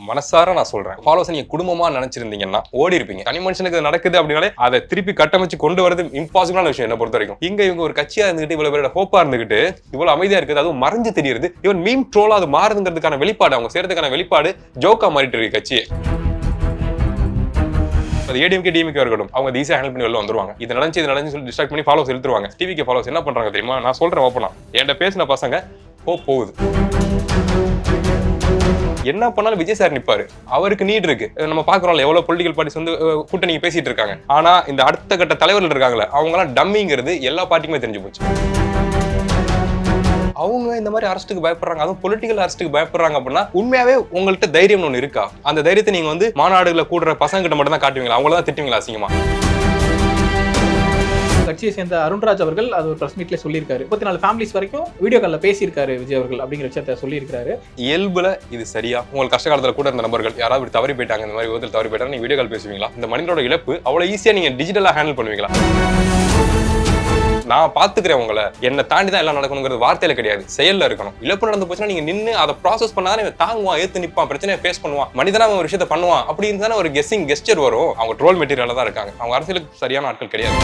மனசார நான் சொல்றேன். ஃபாலோவர்ஸ் நீங்க குடும்பமா நினைச்சிருந்தீங்கன்னா ஓடி இருப்பீங்க. தனி மனுஷனுக்கு இது நடக்குது அப்படினாலே அதை திருப்பி கட்டமைச்சு கொண்டு வரது இம்பாசிபிளான விஷயம் என்ன பொறுத்த வரைக்கும். இவங்க ஒரு கட்சியா இருந்துகிட்டு இவ்வளவு பேரோட ஹோப்பா இருந்துகிட்டு இவ்வளவு அமைதியா இருக்குது, அதுவும் மறைஞ்சு தெரியுது. இவன் மீம் ட்ரோலா அது மாறுதுங்கிறதுக்கான வெளிப்பாடு, அவங்க செய்யறதுக்கான வெளிப்பாடு ஜோக்கா மாறிட்டு இருக்கு கட்சியே. ஏடிஎம்கே டிஎம்கே இருக்கட்டும், அவங்க ஈஸியா ஹேண்டில் பண்ணி வெளில வந்துருவாங்க. இது நடந்து சொல்லி டிஸ்ட்ராக்ட் பண்ணி ஃபாலோவர்ஸ் இழுத்துருவாங்க. டிவிகே ஃபாலோவர்ஸ் என்ன பண்றாங்க தெரியுமா? நான் சொல்றேன் ஓப்பனா, என்கிட்ட பேசின பசங்க போகுது. என்ன பண்ணாலும் விஜய் சார் நிப்பாரு. அவருக்கு நீட் இருக்கு. நம்ம பாக்குறோம்ல எவ்வளவு பொலிட்டிக்கல் பார்ட்டிஸ் வந்து கூட்டணி பேசிட்டு இருக்காங்க. ஆனா இந்த அடுத்த கட்ட தலைவர்கள் இருக்காங்களே, அவங்க எல்லாம் டம்மிங்கிறது எல்லா பார்ட்டிக்குமே தெரிஞ்சு போச்சு. அவங்க இந்த மாதிரி அரசுக்கு பயப்படுறாங்க, அதுவும் பொலிட்டிக்கல் அரசுக்கு பயப்படுறாங்க அப்படின்னா உண்மையாவே உங்கள்கிட்ட தைரியம் ஒண்ணு இருக்கா? அந்த தைரியத்தை நீங்க வந்து மாநாடுகளை கூடுற பசங்க கிட்ட மட்டும் தான் காட்டுவீங்களா? அவங்கள தான் திட்டுவீங்களா அசிங்கமா? கட்சியை சேர்ந்த அருண்ராஜ் அவர்கள் அது ஒரு பிரஸ் மீட்ல சொல்லியிருக்காரு. 34 ஃபேமிலிஸ் வரைக்கும் வீடியோ கால்ல பேசியிருக்காரு விஜய் அவர்கள் அப்படிங்கிற விஷயத்த சொல்லியிருக்காரு. இயல்புல இது சரியா? உங்களுக்கு கஷ்ட காலத்துல கூட இருந்த நபர்கள் யாராவது தவறி போயிட்டாங்க, இந்த மாதிரி விதத்தில் தவறி போயிட்டாங்க, நீங்க வீடியோ கால் பேசுவீங்களா? இந்த மனிதனோட இழப்பு அவ்வளவு ஈஸியா நீங்க டிஜிட்டலா ஹேண்டில் பண்ணுவீங்களா? நான் பாத்துக்கிறேன் உங்களை, என்ன தாண்டி தான் எல்லாம் நடக்கணுங்கிறது வார்த்தையில கிடையாது, செயல்ல இருக்கணும். இழப்பு நடந்து போச்சுன்னா நீங்க நின்று அதை ப்ராசஸ் பண்ணாதான் தாங்குவான், ஏத்து நிப்பான், பிரச்சனையை ஃபேஸ் பண்ணுவான், மனிதனா ஒரு விஷயத்த பண்ணுவான் அப்படின்னு தானே ஒரு கெஸ்டர் வரும். அவங்க ட்ரோல் மெட்டீரியலா தான் இருக்காங்க. அவங்க அரசியலுக்கு சரியான ஆட்கள் கிடையாது.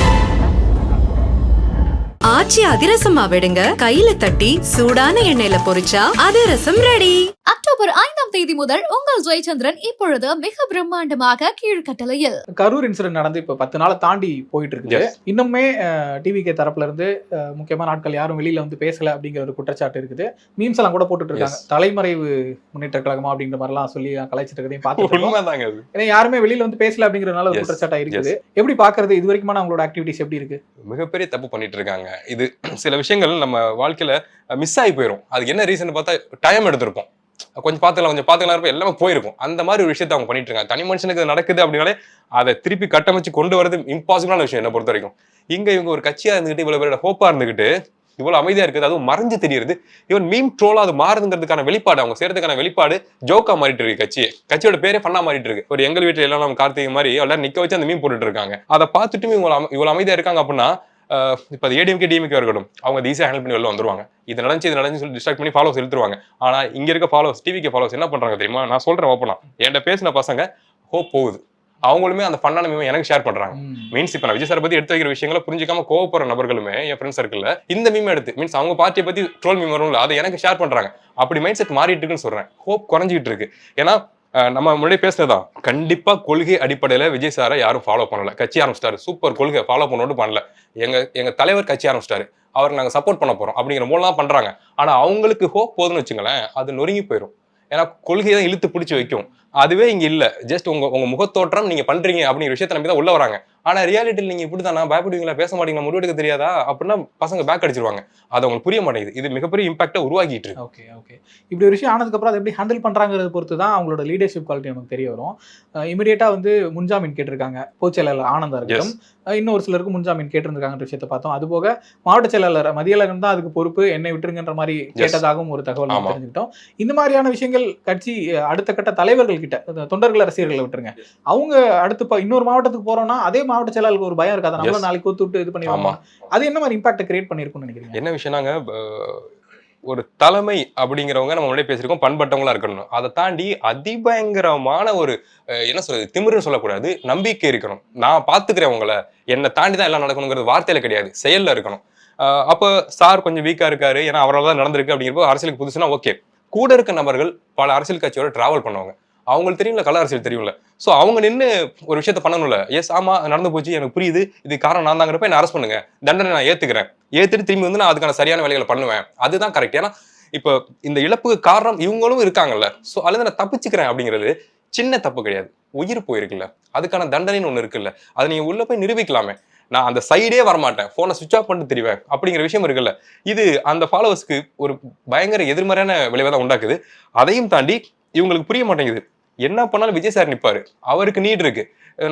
ஆச்சி அதிரசமா விடுங்க, கையில தட்டி சூடான எண்ணெயில பொரிச்சா அதிரசம் ரெடி. அக்டோபர் 5ஆம் தேதி முதல் உங்கள் ஜெயச்சந்திரன் இப்பொழுது மிக பிரம்மாண்டமாக கீழ்கட்டளையில். கரூர் இன்சிடென்ட் நடந்து இப்ப 10 நாளை தாண்டி போயிட்டு இருக்குது. இன்னுமே டிவிகே தரப்புல இருந்து முக்கியமான ஆட்கள் யாரும் வெளியில வந்து பேசல அப்படிங்கிற ஒரு குற்றச்சாட்டு இருக்குது. மீம்ஸ் எல்லாம் கூட போட்டுட்டு இருக்காங்க. தலைமறைவு முன்னேற்ற கழகமா அப்படிங்கிற மாதிரி எல்லாம் சொல்லி கலாய்ச்சிட்டு இருக்கதையும் பார்த்து, ஏன்னா யாருமே வெளியில வந்து பேசல அப்படிங்கறதுனால ஒரு குற்றச்சாட்டா இருக்குது. எப்படி பாக்குறது? இது வரைக்குமான அவங்களோட ஆக்டிவிட்டிஸ் எப்படி இருக்கு? மிகப்பெரிய தப்பு பண்ணிட்டு இருக்காங்க. இது சில விஷயங்கள் நம்ம வாழ்க்கையில மிஸ் ஆகி போயிடும். அதுக்கு என்ன ரீசன் பார்த்தா டைம் எடுத்திருப்போம், கொஞ்சம் பார்த்துக்கலாம் எல்லாமே போயிருக்கும். அந்த மாதிரி ஒரு விஷயத்தை அவங்க பண்ணிட்டு இருக்காங்க. தனி மனுஷனுக்கு இது நடக்குது அப்படின்னாலே அதை திருப்பி கட்டமைச்சு கொண்டு வரது இம்பாசிபிளான விஷயம் என்ன பொறுத்த வரைக்கும். இவங்க ஒரு கட்சியா இருந்துகிட்டு இவ்வளவு பேரோட ஹோப்பா இருந்துகிட்டு இவ்வளவு அமைதியா இருக்குது, அதுவும் மறைஞ்சு தெரியுது. இவன் மீம் ட்ரோலா அது மாறுதுங்கிறதுக்கான வெளிப்பாடு, அவங்க செய்யறதுக்கான வெளிப்பாடு ஜோக்கா மாறிட்டு இருக்கு கட்சியே. கட்சியோட பேரே பண்ணா மாறிட்டு இருக்கு. ஒரு எங்கள் வீட்டுல எல்லாம் நம்ம கார்த்திகை மாதிரி எல்லாரும் நிக்க வச்சு அந்த மீம் போட்டுட்டு இருக்காங்க. அதை பார்த்துட்டு இவ்வளவு அமைதியா இருக்காங்க அப்படின்னா இப்ப ஏடிஎம்கே டிஎம்கே இருக்கட்டும், அவங்க ஈஸியா ஹேண்டில் பண்ணி வெளில வந்துருவாங்க. இது நடந்து சொல்லி டிஸ்ட்ராக்ட் பண்ணி ஃபாலோவர்ஸ் இழுத்துருவாங்க. ஆனா இங்க இருக்க ஃபாலோவர்ஸ், டிவிகே ஃபாலோவர்ஸ் என்ன பண்றாங்க தெரியுமா? நான் சொல்றேன் ஓப்பனா, என்கிட்ட பேசின பசங்க போகுது. அவங்களுமே அந்த ஃபன்னான மீம் எனக்கு ஷேர் பண்றாங்க. மீன்ஸ் இப்ப நான் விஜய் சார் பத்தி எடுத்து வைக்கிற விஷயங்களை புரிஞ்சுக்காம கோவப்படுற நபர்களுமே என் ஃப்ரெண்ட் சர்க்கிள்ல இந்த மீம் எடுத்து மீன்ஸ் அவங்க பார்ட்டியை பத்தி ட்ரோல் மீம் வரும்ல, அதை எனக்கு ஷேர் பண்றாங்க. அப்படி மைண்ட் செட் மாறிட்டு இருக்குன்னு சொல்றேன். ஹோப் குறைஞ்சிட்டு இருக்கு. ஏன்னா நம்ம முன்னாடி பேசினதான், கண்டிப்பா கொள்கை அடிப்படையில விஜய் சாரை யாரும் ஃபாலோ பண்ணல. கட்சி ஆரம்பிச்சிட்டாரு, சூப்பர் கொள்கை ஃபாலோ பண்ணோட்டு பண்ணல. எங்க தலைவர் கட்சி ஆரம்பிச்சிட்டாரு, அவருக்கு நாங்க சப்போர்ட் பண்ண போறோம் அப்படிங்கிற மூலம் பண்றாங்க. ஆனா அவங்களுக்கு ஹோப் போதுன்னு வச்சுங்களேன், அது நொறுங்கி போயிடும். ஏன்னா கொள்கையை தான் இழுத்து பிடிச்சி வைக்கும். அதுவே இங்க இல்ல. ஜஸ்ட் உங்க முகத்தோற்றம் நீங்க பண்றீங்க அப்படிங்கிற விஷயத்த நம்பி தான் உள்ள வராங்க. ஆனா ரியாலிட்டியில் நீங்க இப்படிதான் பயப்படுவீங்களா, பேச மாட்டீங்களா, முடிவெடுக்க தெரியாதா அப்படின்னா பசங்க பேக் அடிச்சிருவாங்க. அது அவங்களுக்கு புரிய மாட்டேங்குது. இது மிகப்பெரிய இம்பாக்டா உருவாக்கிட்டு இருக்கு. ஓகே இப்படி ஒரு விஷயம் ஆனதுக்கு அப்புறம் அதை எப்படி ஹேண்டில் பண்றாங்கிறத பொறுத்து தான் அவங்களோட லீடர்ஷிப் குவாலிட்டி நமக்கு தெரிய வரும். இமீடியட்டா வந்து முன்ஜாமீன் கேட்டிருக்காங்க பொதுச்செயலாளர் ஆனந்தா இருக்கட்டும், இன்னொரு சிலருக்கு முன்ஜாமீன் கேட்டிருக்காங்கன்ற விஷயத்த பார்த்தோம். அது போக மாவட்ட செயலாளர் மதியழகன் தான் அதுக்கு பொறுப்பு, என்னை விட்டுருங்கன்ற மாதிரி கேட்டதாகவும் ஒரு தகவல் தெரிஞ்சுக்கிட்டோம். இந்த மாதிரியான விஷயங்கள் கட்சி அடுத்த கட்ட தலைவர்கள் கிட்ட, தொண்டர்கள் ரசிகர்களை விட்டுருங்க, அவங்க அடுத்து இன்னொரு மாவட்டத்துக்கு போறோம்னா அதே மாவட்ட செயலாளருக்கு ஒரு பயம் இருக்காது, நம்மள நாளைக்கு கூத்து இது பண்ணிடுவாங்க. அது என்ன மாதிரி இம்பாக்ட் கிரியேட் பண்ணிருக்கும்னு நினைக்கிறீங்க? என்ன விஷயம்னாங்க, ஒரு தலைமை அப்படிங்கிறவங்க நம்ம முன்னாடி பேசியிருக்கோம், பண்பட்டவங்களா இருக்கணும். அதை தாண்டி அதிபயங்கரமான ஒரு என்ன சொல்றது, திமிருன்னு சொல்லக்கூடாது, நம்பிக்கை இருக்கணும். நான் பாத்துக்கிறேன் உங்களை, என்னை தாண்டி தான் எல்லாம் நடக்கணுங்கிறது வார்த்தையில கிடையாது, செயல்ல இருக்கணும். அப்போ சார் கொஞ்சம் வீக்கா இருக்காரு, ஏன்னா அவரால் தான் நடந்திருக்கு அப்படிங்கிறப்போ அரசியலுக்கு புதுசுனா ஓகே. கூட இருக்க நபர்கள் பல அரசியல் கட்சியோட டிராவல் பண்ணுவாங்க, அவங்களுக்கு தெரியும்ல, கல அரசியல் தெரியும்ல. ஸோ அவங்க நின்று ஒரு விஷயத்த பண்ணணும்ல. எஸ் ஆமா நடந்து போச்சு, எனக்கு புரியுது, இது காரணம் நான் தாங்கிறப்ப என்ன அரெஸ்ட் பண்ணுங்க, தண்டனை நான் ஏத்துக்கிறேன், ஏத்துட்டு திரும்பி வந்து நான் அதுக்கான சரியான வேலைகளை பண்ணுவேன், அதுதான் கரெக்ட். ஏன்னா இப்போ இந்த இழப்புக்கு காரணம் இவங்களும் இருக்காங்கல்ல. ஸோ அதுல நான் தப்பிச்சுக்கிறேன் அப்படிங்கிறது சின்ன தப்பு கிடையாது. உயிர் போயிருக்குல்ல, அதுக்கான தண்டனைன்னு ஒண்ணு இருக்குல்ல, அதை நீங்க உள்ள போய் நிரூபிக்கலாமே. நான் அந்த சைடே வரமாட்டேன், போனை சுவிச் ஆஃப் பண்ணிட்டு தெரிவேன் அப்படிங்கிற விஷயம் இருக்குல்ல. இது அந்த ஃபாலோவர்ஸ்க்கு ஒரு பயங்கர எதிர்மறையான விளைவை தான் உண்டாக்குது. அதையும் தாண்டி இவங்களுக்கு புரிய மாட்டேங்குது. என்ன பண்ணாலும் விஜய் சார் நிப்பாரு, அவருக்கு நீட் இருக்கு.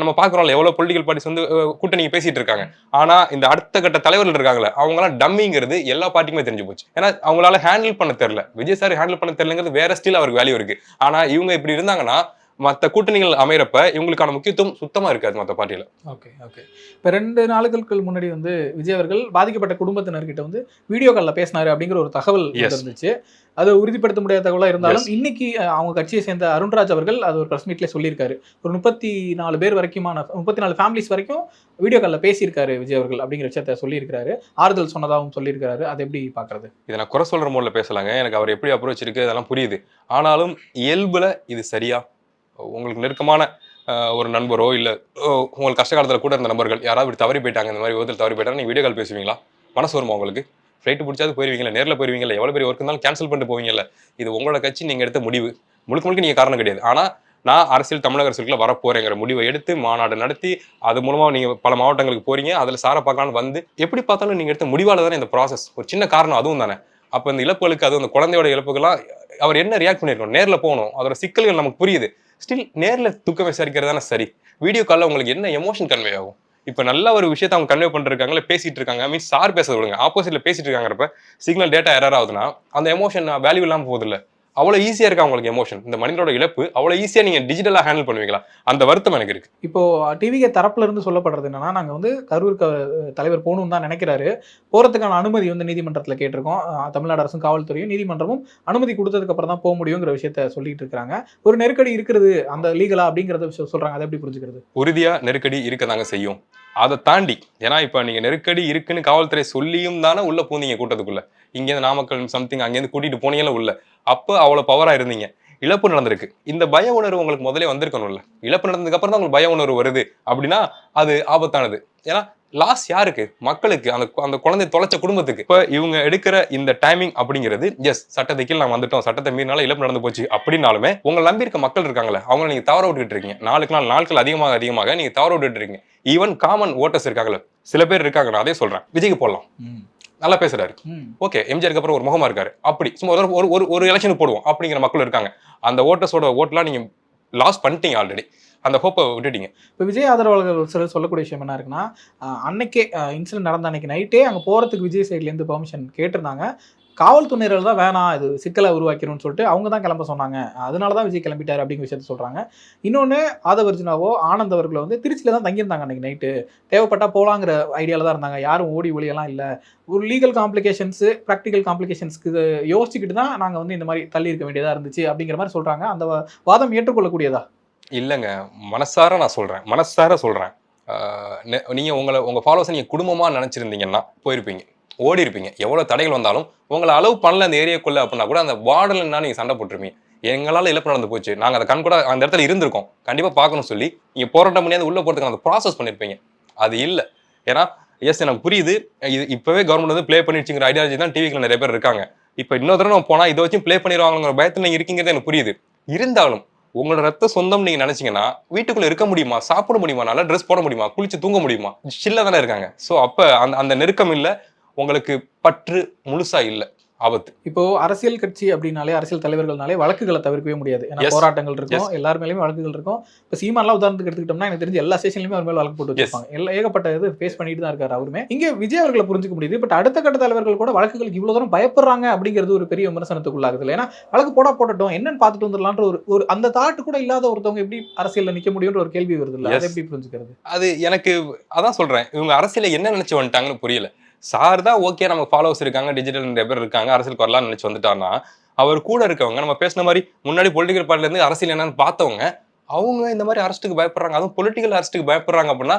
நம்ம பாக்குறோம்ல எவ்வளவு பொலிட்டிக்கல் பார்ட்டிஸ் வந்து கூட்டணி பேசிட்டு இருக்காங்க. ஆனா இந்த அடுத்த கட்ட தலைவர்கள் இருக்காங்களே, அவங்க எல்லாம் டம்மிங்கிறது எல்லா பார்ட்டிக்குமே தெரிஞ்சு போச்சு. ஏன்னா அவங்களால ஹேண்டில் பண்ண தெரியல. விஜய் சார் ஹேண்டில் பண்ண தெரியலங்கிறது வேற ஸ்டில் அவருக்கு வேல்யூ இருக்கு. ஆனா இவங்க இப்படி இருந்தாங்கன்னா மற்ற கூட்டணிகள் அமைகிறப்ப இவங்களுக்கான முக்கியத்துவம் சுத்தமா இருக்காது மற்ற பார்ட்டியில. Okay okay. இப்போ 2 நாளுக்கு முன்னாடி வந்து விஜய் அவர்கள் பாதிக்கப்பட்ட குடும்பத்தினர்கிட்ட வந்து வீடியோ காலில் பேசினாரு அப்படிங்கிற ஒரு தகவல் இருந்துச்சு. அது உறுதிப்படுத்த முடியாத தகவலாக இருந்தாலும் இன்னைக்கு அவங்க கட்சியை சேர்ந்த அருண்ராஜ் அவர்கள் அது ஒரு ப்ரெஸ் மீட்ல சொல்லியிருக்காரு. ஒரு 34 பேர் வரைக்குமான 34 ஃபேமிலிஸ் வரைக்கும் வீடியோ காலில் பேசியிருக்காரு விஜய் அவர்கள் அப்படிங்கிற விஷயத்த சொல்லியிருக்காரு. ஆறுதல் சொன்னதாகவும் சொல்லியிருக்காரு. அதை எப்படி பார்க்கறது? இதை நான் குறை சொல்ற மோட்ல பேசலாங்க. எனக்கு அவர் எப்படி அப்ரோச் இருக்கு அதெல்லாம் புரியுது. ஆனாலும் இயல்புல இது சரியா? உங்களுக்கு நெருக்கமான ஒரு நண்பரோ இல்லை உங்களுக்கு கஷ்ட காலத்தில் கூட இருந்த நண்பர்கள் யாராவது இப்படி தவறி போயிட்டாங்க, இந்த மாதிரி விதத்தில் தவறி போயிட்டாங்க, நீங்கள் வீடியோ கால் பேசுவீங்களா? மனசு வருமா உங்களுக்கு? ஃப்ளைட்டு பிடிச்சாது போயிருவீங்களா? நேரில் போயிருவீங்களா? எவ்வளோ பெரிய ஒர்க் இருந்தாலும் கேன்சல் பண்ணிட்டு போவீங்கல்ல? இது உங்களோட கட்சி, நீங்கள் எடுத்த முடிவு. முழுக்க நீங்கள் காரணம் கிடையாது. ஆனால் நான் தமிழக அரசியலுக்குள்ள வரப்போறேங்கிற முடிவை எடுத்து மாநாடு நடத்தி அது மூலமாக நீங்கள் பல மாவட்டங்களுக்கு போறீங்க. அதில் சாரை பார்க்கலான்னு வந்து எப்படி பார்த்தாலும் நீங்கள் எடுத்த முடிவால் தானே இந்த ப்ராசஸ். ஒரு சின்ன காரணம் அதுவும் தானே. அப்போ இந்த இழப்புகளுக்கு, அதுவும் அந்த குழந்தையோட இழப்புகள்லாம் அவர் என்ன ரியாக்ட் பண்ணியிருக்கணும்? நேரில் போகணும். அதோட சிக்கல்கள் நமக்கு புரியுது. ஸ்டில் நேரில் துக்கம் விசாரிக்கிறது தானே சரி. வீடியோ காலில் உங்களுக்கு என்ன எமோஷன் கன்வே ஆகும்? இப்போ நல்ல ஒரு விஷயத்தை அவங்க கன்வே பண்ணிருக்காங்களே, பேசிட்டு இருக்காங்க, மீன்ஸ் சார் பேச விடுங்க, ஆப்போசிட்ல பேசிட்டு இருக்காங்கிறப்ப சிக்னல் டேட்டா எரர் ஆகுதுன்னா அந்த எமோஷன் வேல்யூ இல்லாமல் போகுது இல்லை. அவ்வளோ ஈஸியாக இருக்கா உங்களுக்கு எமோஷன்? இந்த மனிதனோட இழப்பு அவ்வளோ ஈஸியாக நீங்கள் டிஜிட்டலாக ஹேண்டில் பண்ணுவீங்களா? அந்த வருத்தம் எனக்கு இருக்கு. இப்போ டிவிகே தரப்புல இருந்து சொல்லப்படுறது என்னன்னா, நாங்கள் வந்து கரூர் தலைவர் போகணும்னு தான் நினைக்கிறாரு. போகிறதுக்கான அனுமதி வந்து நீதிமன்றத்தில் கேட்டிருக்கோம். தமிழ்நாடு அரசும் காவல்துறையும் நீதிமன்றமும் அனுமதி கொடுத்ததுக்கு அப்புறம் தான் போக முடியுங்கிற விஷயத்த சொல்லிட்டு இருக்காங்க. ஒரு நெருக்கடி இருக்கிறது அந்த லீகலா அப்படிங்கிறத சொல்றாங்க. அதை எப்படி புரிஞ்சுக்கிறது? உறுதியா நெருக்கடி இருக்கதாங்க செய்யும். அதை தாண்டி ஏன்னா இப்போ நீங்கள் நெருக்கடி இருக்குன்னு காவல்துறை சொல்லியும் தானே உள்ள பூந்தீங்க கூட்டத்துக்குள்ள. இங்கேருந்து நாமக்கல் சம்திங் அங்கேருந்து கூட்டிட்டு போனீங்களா உள்ள. அப்போ அவ்வளோ பவரா இருந்தீங்க. இழப்பு நடந்திருக்கு. இந்த பய உணர்வு உங்களுக்கு முதலே வந்திருக்கணும்ல. இழப்பு நடந்ததுக்கு அப்புறம் தான் உங்களுக்கு பய உணர்வு வருது அப்படின்னா அது ஆபத்தானது. ஏன்னா லாஸ் யாருக்கு? மக்களுக்கு, அந்த குழந்தை தொலைச்ச குடும்பத்துக்கு. இப்போ இவங்க எடுக்கிற இந்த டைமிங் அப்படிங்கிறது எஸ் சட்டத்தை கீழ் நான் வந்துட்டோம், சட்டத்தை மீறினால இழப்பு நடந்து போச்சு அப்படின்னாலுமே உங்களை நம்பி இருக்க மக்கள் இருக்காங்களே, அவங்களை நீங்க தவற விட்டுட்டு இருக்கீங்க. நாட்கள் அதிகமாக நீங்க தவற விட்டுட்டு இருக்கீங்க. ஈவன் காமன் ஓட்டர்ஸ் இருக்காங்களே, சில பேர் இருக்காங்க, நான் அதே சொல்றேன். விஜய்க்கு போடலாம், நல்லா பேசுறாரு, ஓகே, எம்ஜிஆருக்கு அப்புறம் ஒரு முகமா இருக்காரு, அப்படி சும்மா ஒரு எலெக்ஷனுக்கு போடுவோம் அப்படிங்கிற மக்கள் இருக்காங்க. அந்த ஓட்டர்ஸோட ஓட்டெல்லாம் நீங்க லாஸ் பண்ணிட்டீங்க ஆல்ரெடி. அந்த ஹோப்பை விட்டுட்டீங்க. இப்போ விஜய் ஆதரவாளர்கள் சிலர் சொல்லக்கூடிய விஷயம் என்ன இருக்குன்னா, அன்னைக்கே இன்சிடென்ட் நடந்த அன்னைக்கு நைட்டே அங்கே போகிறதுக்கு விஜய் சைட்லேருந்து பெர்மிஷன் கேட்டிருந்தாங்க. காவல்துறையினர் தான் வேணாம், இது சிக்கலை உருவாக்கணும்னு சொல்லிட்டு அவங்க தான் கிளம்ப சொன்னாங்க. அதனால தான் விஜய் கிளம்பிட்டார் அப்படிங்கிற விஷயத்த சொல்கிறாங்க. இன்னொன்று ஆதவர்ஜுனாவோ ஆனந்த் அவர்களை வந்து திருச்சியில் தான் தங்கியிருந்தாங்க அன்றைக்கி நைட்டு. தேவைப்பட்டால் போகலாங்கிற ஐடியாவில் தான் இருந்தாங்க. யாரும் ஓடி ஒளியெல்லாம் இல்லை. ஒரு லீகல் காம்ப்ளிகேஷன்ஸு, ப்ராக்டிக்கல் காம்ப்ளிகேஷன்ஸ்க்கு யோசிச்சுக்கிட்டு தான் நாங்கள் வந்து இந்த மாதிரி தள்ளி இருக்க வேண்டியதாக இருந்துச்சு அப்படிங்கிற மாதிரி சொல்கிறாங்க. அந்த வாதம் ஏற்றுக்கொள்ளக்கூடியதா? இல்லைங்க, மனசார நான் சொல்கிறேன், நீங்கள் உங்கள் ஃபாலோவர்ஸை நீங்கள் குடும்பமாக நினச்சிருந்தீங்கன்னா போயிருப்பீங்க, ஓடி இருப்பீங்க. எவ்வளோ தடைகள் வந்தாலும் உங்களை அலோவ் பண்ணல அந்த ஏரியாக்குள்ளே அப்படின்னா கூட அந்த பார்டர்லன்னா நீங்கள் சண்டை போட்டிருப்பீங்க. எங்களால் இழப்பு நடந்து போச்சு, நாங்கள் அதை கண் கூட அந்த இடத்துல இருந்திருக்கோம், கண்டிப்பாக பார்க்கணும்னு சொல்லி நீங்கள் போராட்டம் பண்ணியாவது உள்ளே போகிறதுக்கு அந்த ப்ராசஸ் பண்ணியிருப்பீங்க. அது இல்லை. ஏன்னா எஸ் எனக்கு புரியுது, இது இப்போவே கவர்மெண்ட் வந்து ப்ளே பண்ணிடுச்சுங்கிற ஐடியாலஜி தான் டிவிக்கு நிறைய பேர் இருக்காங்க. இப்போ இன்னொரு தடவை நம்ம போனால் இதை வச்சு ப்ளே பண்ணிடுவாங்கிற பயத்தில் நீங்கள் இருக்கீங்கிறது எனக்கு புரியுது. இருந்தாலும் உங்களோட ரத்த சொந்தம் நீங்க நினைச்சீங்கன்னா வீட்டுக்குள்ள இருக்க முடியுமா, சாப்பிட முடியுமா, நல்லா ட்ரெஸ் போட முடியுமா, குளிச்சு தூங்க முடியுமா? சில்ல தானே இருக்காங்க. ஸோ அப்ப அந்த நெருக்கம் இல்லை, உங்களுக்கு பற்று முழுசா இல்லை, ஆபத்து. இப்போ அரசியல் கட்சி அப்படின்னாலே, அரசியல் தலைவர்கள்னாலே வழக்குகளை தவிர்க்கவே முடியாது. ஏன்னா போராட்டங்கள் இருக்கும், எல்லார் மேலேயுமே வழக்குகள் இருக்கும். இப்போ சீமான்லாம் உதாரணத்துக்கு எடுத்துக்கிட்டோம்னா எனக்கு தெரிஞ்சு எல்லா ஸ்டேஷன்லையுமே அவர் மேலே வழக்கு போட்டு வச்சிருப்பாங்க. ஏகப்பட்ட இது ஃபேஸ் பண்ணிட்டு தான் இருக்காரு அவருமே. இங்கே விஜய் அவர்களை புரிஞ்சுக்க முடியுது. பட் அடுத்த கட்ட தலைவர்கள் கூட வழக்குகளுக்கு இவ்வளோ தூரம் பயப்படுறாங்க அப்படிங்கிறது ஒரு பெரிய விமர்சனத்துக்குள்ளாகுது இல்லை. ஏன்னா வழக்கு போடட்டும், என்னன்னு பார்த்துட்டு வந்துடலான்ற ஒரு அந்த தாட்டு கூட இல்லாத ஒருத்தவங்க எப்படி அரசியலில் நிற்க முடியுன்ற ஒரு கேள்வி வருது இல்லை. அதை எப்படி புரிஞ்சுக்கிறது? அது எனக்கு அதான் சொல்றேன், இவங்க அரசியல என்ன நினைச்சு வந்துட்டாங்கன்னு புரியல. சார் தான் ஓகே, நம்ம ஃபாலோவர்ஸ் இருக்காங்க, டிஜிட்டல் நிறைய பேர் இருக்காங்க, அரசியலுக்கு வரலாம்னு நினைச்சு வந்துட்டாங்கன்னா அவர் கூட இருக்கவங்க, நம்ம பேசின மாதிரி முன்னாடி பொலிட்டிக்கல் பார்ட்டில இருந்து அரசியல் என்னன்னு பார்த்தவங்க, அவங்க இந்த மாதிரி அரசுக்கு பயப்படுறாங்க, அதுவும் பொலிட்டிக்கல் அரசுக்கு பயப்படுறாங்க அப்படின்னா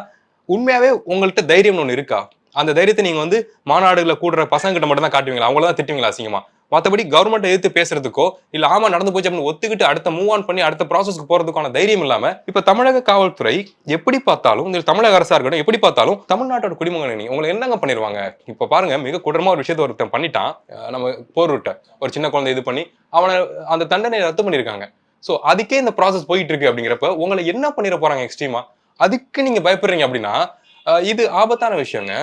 உண்மையாவே உங்கள்கிட்ட தைரியம் ஒன்று இருக்கா? அந்த தைரியத்தை நீங்க வந்து மாநாடுகளை கூடுற பசங்க கிட்ட மட்டும் தான் காட்டுவீங்களா? அவங்கள தான் திட்டுவீங்களா அசிங்கமா? மற்றபடி கவர்மெண்ட் எதிர்த்து பேசுறதுக்கோ இல்ல ஆமா நடந்து போச்சு அப்படின்னு ஒத்துக்கிட்டு அடுத்த மூவ் ஆன் பண்ணி அடுத்த ப்ராசஸ்க்கு போறதுக்கான தைரியம் இல்லாம இப்ப தமிழக காவல்துறை எப்படி பார்த்தாலும், இந்த தமிழக அரசா இருக்கட்டும், எப்படி பார்த்தாலும் தமிழ்நாட்டோட குடிமகன் உங்களை என்னங்க பண்ணிடுவாங்க? இப்ப பாருங்க, மிக கொடூரமா ஒரு விஷயத்த ஒருத்தன் பண்ணிட்டான், நம்ம போர் விட்ட ஒரு சின்ன குழந்தை இது பண்ணி அவனை அந்த தண்டனை ரத்து பண்ணிருக்காங்க. சோ அதுக்கே இந்த ப்ராசஸ் போயிட்டு இருக்கு அப்படிங்கிறப்ப உங்களை என்ன பண்ணிட போறாங்க எக்ஸ்ட்ரீமா? அதுக்கு நீங்க பயப்படுறீங்க அப்படின்னா இது ஆபத்தான விஷயங்க.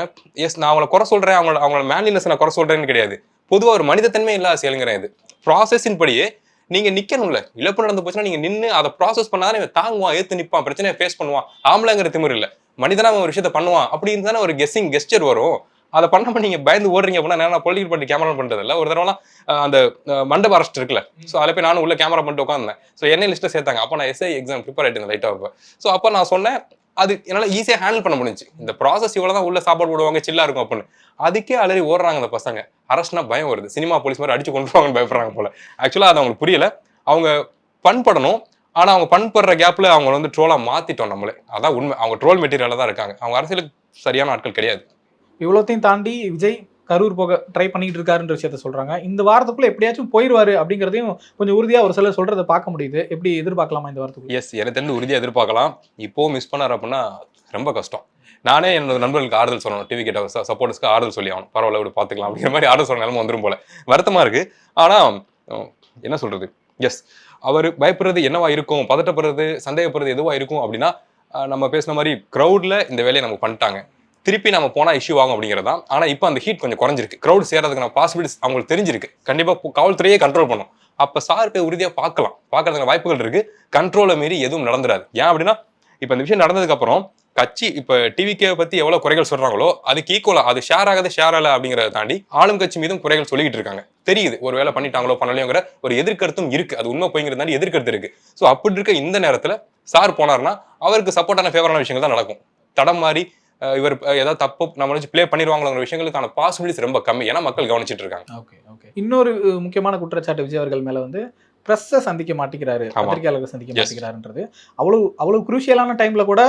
எஸ், நான் அவங்களை குறை சொல்றேன், அவங்களோட மேன்லினஸ் நான் குறை சொல்றேன்னு கிடையாது. பொதுவாக ஒரு மனிதத்தன்மை இல்லாத செயலுங்கிறேன். இது ப்ராசஸின் படியே நீங்க நிக்கணும்ல. இழப்பு நடந்து போச்சுன்னா நீங்க நின்று அதை ப்ராசஸ் பண்ணாதான் இவன் தாங்குவான், ஏத்து நிப்பான், பிரச்சனையை ஃபேஸ் பண்ணுவான். ஆம்பளைங்கிற திமிர் இல்லை, மனிதனா அவன் ஒரு விஷயத்த பண்ணுவான் அப்படின்னு தானே ஒரு கெஸ்டர் வரும். அதை பண்ணாம நீங்க பயந்து ஓடுறீங்க அப்படின்னா நான் பொலிட்டிக்கல் பண்ணி கேமரா பண்றது இல்லை. ஒரு தடவை அந்த மண்டப அரெஸ்ட் இருக்குல்ல, ஸோ அதில் போய் நானும் உள்ள கேமரா பண்ணிட்டு உட்காந்தேன். ஸோ என்ன லிஸ்ட்டை சேர்த்தாங்க. அப்போ நான் எஸ்ஐ எக்ஸாம் ப்ரிப்பேர் ஆகிட்டு லைட்டாக வைப்பேன். ஸோ அப்போ நான் சொன்னேன் அது என்னால் ஈஸியாக ஹேண்டில் பண்ண முடிஞ்சு. இந்த ப்ராசஸ் இவ்வளோ தான் உள்ள சாப்பாடு போடுவாங்க, சில்லா இருக்கும் அப்படின்னு. அதுக்கே அலறி ஓடுறாங்க அந்த பசங்க. அரெஸ்ட்னா பயம் வருது, சினிமா போலீஸ் மாதிரி அடிச்சு கொண்டுருவாங்கன்னு பயப்படுறாங்க போல. ஆக்சுவலாக அது அவங்களுக்கு புரியல. அவங்க பண்படணும், ஆனால் அவங்க பண்படுற கேப்ல அவங்க வந்து ட்ரோலாக மாத்திட்டோம் நம்மளே. அதான் உண்மை. அவங்க ட்ரோல் மெட்டீரியலாக தான் இருக்காங்க. அவங்க அரசியலுக்கு சரியான ஆட்கள் கிடையாது. இவ்வளோத்தையும் தாண்டி விஜய் கரூர் போக ட்ரை பண்ணிட்டு இருக்காருன்ற விஷயத்த சொல்றாங்க. இந்த வாரத்துக்குள்ள எப்படியாச்சும் போயிடுவாரு அப்படிங்கிறதையும் கொஞ்சம் உறுதியா ஒரு சிலர் சொல்றதை பார்க்க முடியுது. எப்படி எதிர்பார்க்கலாமா இந்த வாரத்துக்கு? எஸ், எனக்கு தெரிஞ்சு உறுதியாக எதிர்பார்க்கலாம். இப்போவும் மிஸ் பண்ணார் அப்படின்னா ரொம்ப கஷ்டம். நானே என்னோட நண்பர்களுக்கு ஆறுதல் சொல்லணும், டிவி கேட்ட சப்போர்ட்டர்ஸ்க்கு ஆறுதல் சொல்லி ஆகணும். பரவாயில்ல, இப்படி பார்த்துக்கலாம் அப்படிங்கிற மாதிரி ஆறுதல் சொல்ல நிலைமை வந்துடும் போல. வருத்தமா இருக்கு. ஆனா என்ன சொல்றது, எஸ், அவர் பயப்படுறது என்னவா இருக்கும், பதட்டப்படுறது, சந்தேகப்படுறது எதுவா இருக்கும் அப்படின்னா, நம்ம பேசின மாதிரி க்ரௌட்ல இந்த வேலையை நம்ம பண்ணிட்டாங்க, திருப்பி நம்ம போனா இஷ்யூ ஆகும் அப்படிங்கிறது தான். ஆனா இப்போ அந்த ஹீட் கொஞ்சம் குறைஞ்சிருக்கு. க்ரௌட் சேர்றதுக்கான பாசிபிலிட்டிஸ் அவங்களுக்கு தெரிஞ்சிருக்கு. கண்டிப்பா காவல்துறையே கண்ட்ரோல் பண்ணும். அப்ப சார் போய் உறுதியா பார்க்கறதுக்கான வாய்ப்புகள் இருக்கு. கண்ட்ரோலை மீறி எதுவும் நடந்துடாது. ஏன் அப்படின்னா, இப்ப இந்த விஷயம் நடந்ததுக்கு அப்புறம் கட்சி இப்ப டிவிகே பத்தி எவ்வளவு குறைகள் சொல்றாங்களோ அதுக்கு ஈக்குவலா அது ஷேர் ஆகாத ஷேர் ஆகல அப்படிங்கறத தாண்டி ஆளும் கட்சி மீதும் குறைகள் சொல்லிக்கிட்டு இருக்காங்க. தெரியுது ஒரு வேலை பண்ணிட்டாங்களோ பண்ணலையோங்கிற ஒரு எதிர்கருத்தும் இருக்கு. அது உண்மை போய்ங்கிறது தாண்டி எதிர்கருத்து இருக்கு. ஸோ அப்படி இருக்க இந்த நேரத்துல சார் போனார்னா அவருக்கு சப்போர்ட்டான ஃபேவரான விஷயங்கள் தான் நடக்கும். தடம் மாதிரி இவர் ஏதாவது தப்பு நம்ம வச்சு பிளே பண்ணிடுவாங்களோங்கிற விஷயங்களுக்கான பாசிபிலிட்டிஸ் ரொம்ப கம்மி. ஏன்னா மக்கள் கவனிச்சிட்டு இருக்காங்க. Okay okay. இன்னொரு முக்கியமான குற்றச்சாட்டு விஜய் அவர்கள் மேல வந்து பிரஸ்ஸை சந்திக்க மாட்டேங்கிறாரு, பத்திரிகையாளர்கள் சந்திக்க மாட்டேங்கிறாருன்றது. அவ்வளவு குரூஷியலான டைம்ல கூட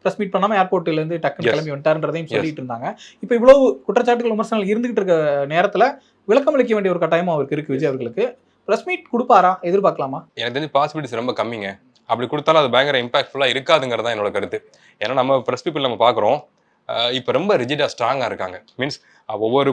பிரஸ் மீட் பண்ணாம ஏர்போர்ட்ல இருந்து டக்குன்னு கிளம்பி வந்துட்டாருன்றதையும் சொல்லிட்டு இருந்தாங்க. இப்போ இவ்வளவு குற்றச்சாட்டுகள் விமர்சனங்கள் இருந்துகிட்டு இருக்க நேரத்துல விளக்கம் அளிக்க வேண்டிய ஒரு கட்டாயமும் அவருக்கு இருக்கு. விஜய் அவர்களுக்கு பிரஸ் மீட் கொடுப்பாரா, எதிர்பார்க்கலாமா? எனக்கு தெரிஞ்சு பாசிபிலிட்டிஸ் ரொம்ப கம்மிங்க. அப்படி கொடுத்தாலும் அது பயங்கர இம்பாக்ட்ஃபுல்லா இருக்காதுங்கிறது தான் என்னோட கருத்து. ஏன்னா நம்ம பிரஸ் பீப்புள் நம்ம பாக்குறோம், இப்போ ரொம்ப ரிஜிடா ஸ்ட்ராங்கா இருக்காங்க. மீன்ஸ் ஒவ்வொரு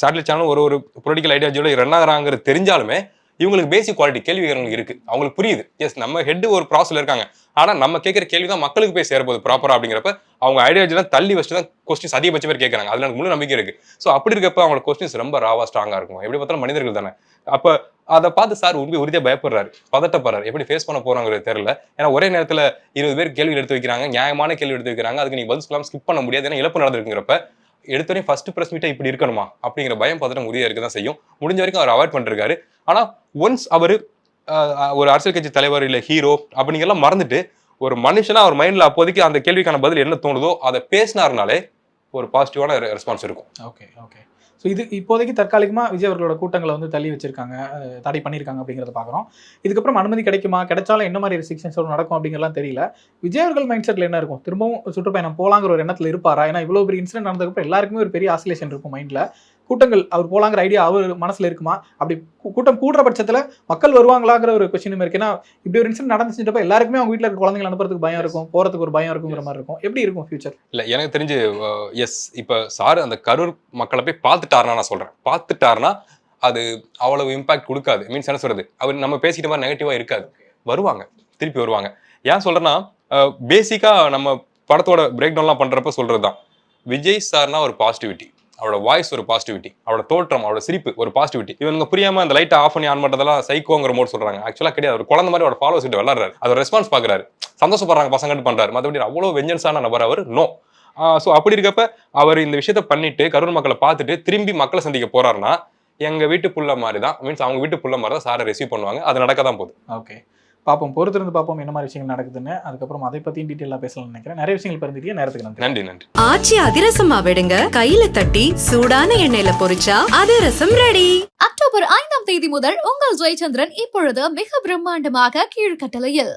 சேட்டலைட் சேனலும் ஒரு பொலிட்டிக்கல் ஐடியாலஜியோட ரன் ஆகுறாங்கிறது தெரிஞ்சாலுமே இவங்களுக்கு பேசிக் குவாலிட்டி கேள்விகள் இருக்கு. அவங்களுக்கு புரியுது, எஸ் நம்ம ஹெட் ஒரு ப்ராசஸ்ல இருக்காங்க, ஆனா நம்ம கேட்கிற கேள்வி தான் மக்களுக்கு போய் சேரப்போது ப்ராப்பரா அப்படிங்கிறப்ப அவங்க ஐடியாலஜிலாம் தள்ளி வச்சுட்டு தான் கொஸ்டின்ஸ் அதிகபட்ச பேர் கேட்கறாங்க. அதுல எனக்கு முழு நம்பிக்கை இருக்கு. ஸோ அப்படி இருக்கப்ப அவங்களோட கொஸ்டின்ஸ் ரொம்ப ராவா ஸ்ட்ராங்கா இருக்கும். எப்படி பார்த்தாலும் மனிதர்கள் தானே. அப்ப அதை பார்த்து சார் உறுதியா பயப்படுறாரு, பதட்டப்படுறாரு. எப்படி ஃபேஸ் பண்ண போறாங்கிறது தெரியல. ஏன்னா ஒரே நேரத்துல 20 பேர் கேள்வி எடுத்து வைக்கிறாங்க, நியாயமான கேள்வி எடுத்து வைக்கிறாங்க. அதுக்கு நீங்க பதில் சொல்லாம ஸ்கிப் பண்ண முடியாது. ஏன்னா இழப்பு நடந்திருக்குங்கிறப்ப எடுத்தோடனே ஃபர்ஸ்ட் பிரஸ் மீட்டா இப்படி இருக்கணுமா அப்படிங்கிற பயம் பதட்டம் உறுதியா இருக்க தான் செய்யும். முடிஞ்ச வரைக்கும் அவர் அவாய்ட் பண்ணிருக்காரு. ஆனா ஒன்ஸ் அவரு ஒரு அரசியல் கட்சி தலைவர் இல்ல ஹீரோ அப்படிங்கெல்லாம் மறந்துட்டு ஒரு மனுஷனா அவர் மைண்ட்ல அப்போதைக்கு அந்த கேள்விக்கான பதில் என்ன தோணுதோ அதை பேசினாருனாலே ஒரு பாசிட்டிவான ரெஸ்பான்ஸ் இருக்கும். Okay okay. ஸோ இது இப்போதைக்கு தற்காலிகமாக விஜய் அவர்களோட கூட்டங்களை வந்து தள்ளி வச்சிருக்காங்க, தடை பண்ணியிருக்காங்க அப்படிங்கிறத பார்க்குறோம். இதுக்கப்புறம் அனுமதி கிடைக்குமா, கிடைச்சாலும் என்ன மாதிரி ரெஸ்ட்ரிக்ஷன்ஸ் நடக்கும் அப்படிங்கிறலாம் தெரியல. விஜய் அவர்கள் மைண்ட் செட்டில் என்ன இருக்கும், திரும்பவும் சுற்றுப்பயணம் போலாங்கிற ஒரு எண்ணத்தில் இருப்பாரா? ஏன்னா இவ்வளோ பெரிய இன்சிடென்ட் நடந்ததுக்கப்புறம் எல்லாருக்குமே ஒரு பெரிய ஆசிலேஷன் இருக்கும் மைண்டில். கூட்டங்கள் அவர் போலாங்கிற ஐடியா அவர் மனசில் இருக்குமா? அப்படி கூட்டம் கூடுற பட்சத்தில் மக்கள் வருவாங்களாங்கிற ஒரு கொஸ்டின் இருக்கு. ஏன்னா இப்படி ஒரு இன்சிடென்ட் நடந்துச்சுட்டப்ப எல்லாருக்குமே அவங்க வீட்டில் இருக்க குழந்தைங்களை அனுப்புறதுக்கு பயம் இருக்கும், போகிறதுக்கு ஒரு பயம் இருக்குங்கிற மாதிரி இருக்கும். எப்படி இருக்கும் ஃபியூச்சர்? இல்லை எனக்கு தெரிஞ்சு எஸ், இப்போ சார் அந்த கரூர் மக்களை போய் பார்த்துட்டாருன்னா, நான் சொல்கிறேன் பார்த்துட்டாருன்னா அது அவ்வளவு இம்பாக்ட் கொடுக்காது. மீன்ஸ் என்ன சொல்றது, அவர் நம்ம பேசிக்கிட்ட மாதிரி நெகட்டிவாக இருக்காது. வருவாங்க, திருப்பி வருவாங்க. ஏன் சொல்கிறேன்னா பேசிக்காக நம்ம படத்தோட பிரேக் டவுன்லாம் பண்ணுறப்ப சொல்கிறது தான், விஜய் சார்னா ஒரு பாசிட்டிவிட்டி, அவரோட வாய்ஸ் ஒரு பாசிட்டிவிட்டி, அவரோட தோற்றம், அவரோட சிரிப்பு ஒரு பாசிட்டிவிட்டி. இவங்க புரியாம அந்த லைட்டை ஆஃப் பண்ணி ஆன் பண்ணுறதெல்லாம் சைக்கோங்கிற மோட் சொல்றாங்க. ஆக்சுவலாக கிடையாது. ஒரு குழந்தை மாதிரி அவரோட ஃபாலோவர்ஸ் கிட்ட விளாடுறாரு, அதோட ரெஸ்பான்ஸ் பார்க்குறாரு, சந்தோஷப்படுறாங்க பசங்கட்டு பண்றாரு. மற்றபடி அவ்வளோ வெஞ்சன்ஸான நபர் அவர் நோ. ஸோ அப்படி இருக்கப்ப அவர் இந்த விஷயத்த பண்ணிட்டு கரூர் மக்களை பார்த்துட்டு திரும்பி மக்களை சந்திக்க போறாருன்னா எங்க வீட்டு புள்ள மாதிரி தான், மீன்ஸ் அவங்க வீட்டு புள்ள மாதிரி தான் சாரை ரிசீவ் பண்ணுவாங்க. அது நடக்க தான் போகுது. ஓகே, பார்ப்போம், பொறுத்திருந்து பார்ப்போம் என்ன மாதிரி விஷயங்கள் நடக்குதுன்னு. அதுக்கப்புறம் அதை பத்தியும் டீட்டெயிலாக பேசலாம்னு நினைக்கிறேன். நிறைய விஷயங்கள் பகிர்ந்துட்டீங்க, நேரத்துக்கு நன்றி. நன்றி நன்றி. ஆச்சி அதிரசமா விடுங்க, கையில தட்டி சூடான எண்ணெயில பொரிச்சா அதிரசம் ரெடி. அக்டோபர் 5ஆம் தேதி முதல் உங்கள் ஜெயச்சந்திரன் இப்பொழுது மிக பிரம்மாண்டமாக கீழ்கட்டளையில்